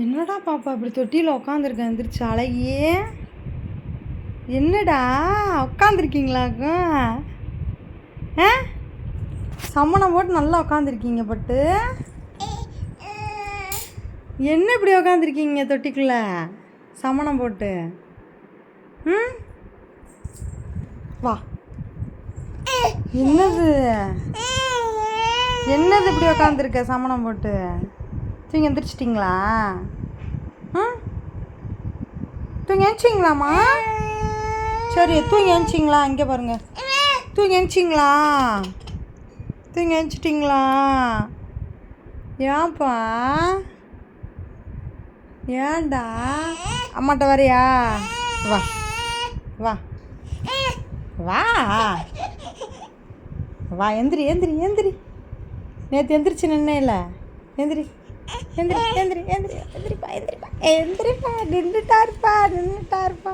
என்னடா பாப்பா இப்படி தொட்டியில் உக்காந்துருக்கேன் எந்திரிச்சு அழகியே. என்னடா உட்காந்துருக்கீங்களாக்கும்? ஆ சம்மணம் போட்டு நல்லா உட்காந்துருக்கீங்க. பட்டு என்ன இப்படி உக்காந்துருக்கீங்க தொட்டிக்குள்ள சம்மணம் போட்டு? ம் வா. என்னது என்னது இப்படி உக்காந்துருக்க சம்மணம் போட்டு? தூங்கி எந்திரிச்சிட்டிங்களா? ம் தூங்கி எழுச்சிங்களாம்மா? சரி தூங்கி எழுச்சிங்களா? இங்கே பாருங்க, தூங்கி எழுச்சிங்களா? தூங்கி எழுச்சிட்டிங்களா? ஏன்ப்பா ஏன்டா அம்மாட்ட வரியா? வா வா வா வா. எந்திரி எந்திரி எந்திரி. நேற்று எந்திரிச்சு நின்னேல. எந்திரி எந்திரி எந்திரி எந்திரி எந்திரிப்பா எந்திரிப்பா எந்திரிப்பா. நின்றுட்டாருப்பா நின்றுட்டாருப்பா.